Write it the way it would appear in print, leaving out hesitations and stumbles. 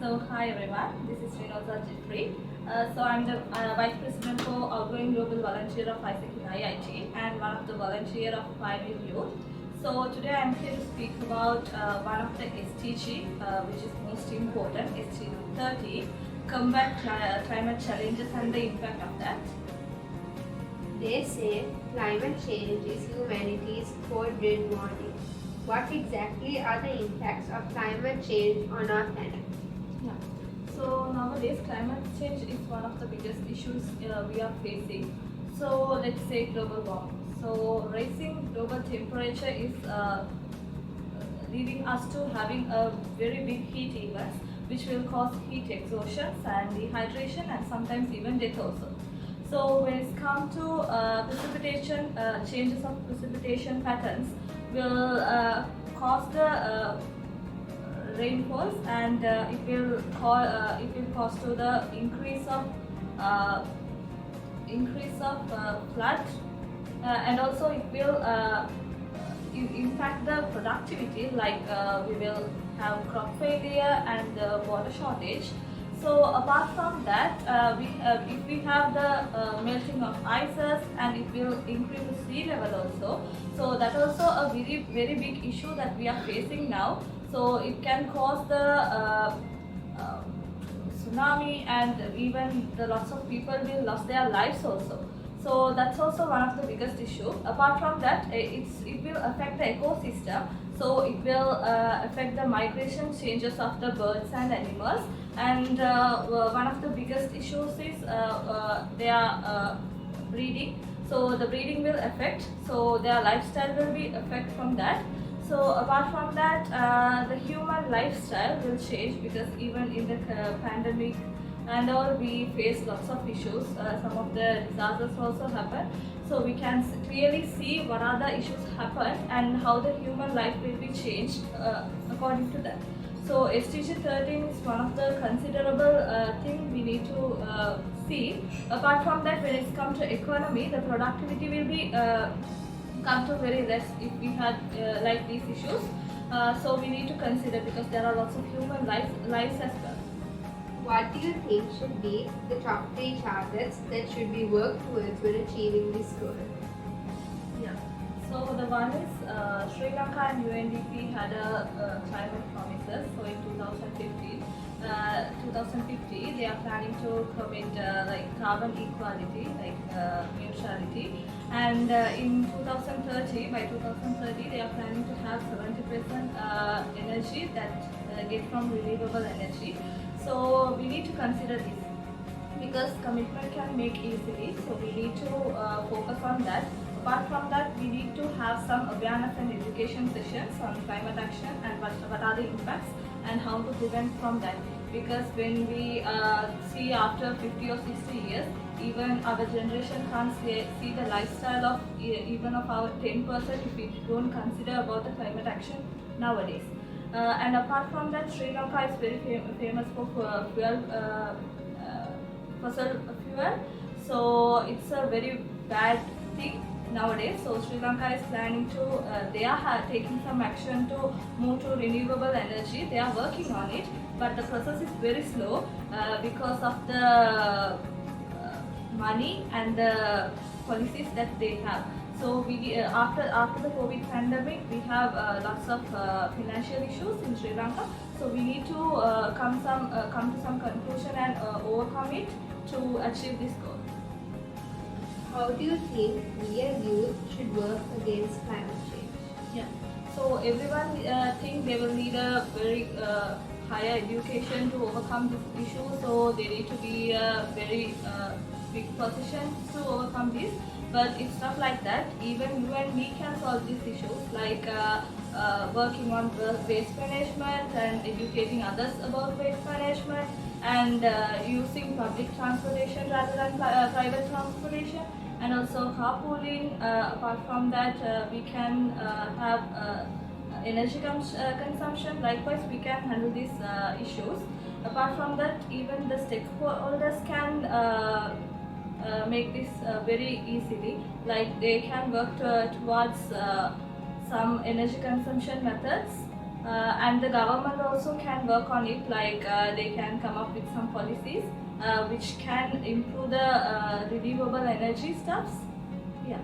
So hi everyone, this is Rinoza Jiffry. I'm the Vice President for Outgoing Global Volunteer of AIESEC and IIT and one of the volunteer of Pioneer Youth. So today I'm here to speak about one of the SDG, which is most important, SDG 30, combat climate challenges and the impact of that. They say climate change is humanity's code red warning. What exactly are the impacts of climate change on our planet? Yeah. So nowadays climate change is one of the biggest issues we are facing. So let's say global warming. So rising global temperature is leading us to having a very big heat events which will cause heat exhaustions and dehydration and sometimes even death also. So when it comes to precipitation, changes of precipitation patterns will cause the rainfalls and it will cause to the increase of flood and also it will impact the productivity, like we will have crop failure and water shortage. So apart from that, if we have the melting of ices and it will increase the sea level also. So that also a very big issue that we are facing now. So it can cause the tsunami and even the lots of people will lose their lives also. So that's also one of the biggest issue. Apart from that, it will affect the ecosystem. So it will affect the migration changes of the birds and animals. And one of the biggest issues is their breeding. So the breeding will affect. So their lifestyle will be affect from that. So apart from that, the human lifestyle will change because even in the pandemic and all we face lots of issues. Some of the disasters also happen. So we can clearly see what are the issues happen and how the human life will be changed according to that. So SDG 13 is one of the considerable thing we need to see. Apart from that, when it comes to economy, the productivity will be come to very less if we had like these issues. So we need to consider because there are lots of human lives as well. What do you think should be the top 3 targets that should be worked towards when achieving this goal? Yeah. So the one is Sri Lanka and UNDP had a climate promises. So in 2050 they are planning to commit like carbon equality, like neutrality, and in 2030 by 2030 they are planning to have 70% energy that get from renewable energy. So we need to consider this because commitment can make easily. So we need to focus on that. Apart from that, we need to have some awareness and education sessions on climate action and what are the impacts and how to prevent from that. Because when we see after 50 or 60 years, even our generation can't see the lifestyle of even of our 10% if we don't consider about the climate action nowadays. And apart from that, Sri Lanka is very famous for fossil fuel. So it's a very bad thing nowadays. So Sri Lanka is planning to, they are taking some action to move to renewable energy. They are working on it, but the process is very slow because of the money and the policies that they have. So we after the COVID pandemic, we have lots of financial issues in Sri Lanka. So we need to come to some conclusion and overcome it to achieve this goal. How do you think we as youth should work against climate change? Yeah. So everyone think they will need a very higher education to overcome this issue. So they need to be a very big position to overcome this. But it's not like that. Even you and me can solve these issues, like working on waste management and educating others about waste management and using public transportation rather than private transportation, and also carpooling. Apart from that, we can have energy consumption. Likewise, we can handle these issues. Apart from that, even the stakeholders can make this very easily, like they can work towards some energy consumption methods and the government also can work on it, like they can come up with some policies which can improve the renewable energy stuffs. Yeah.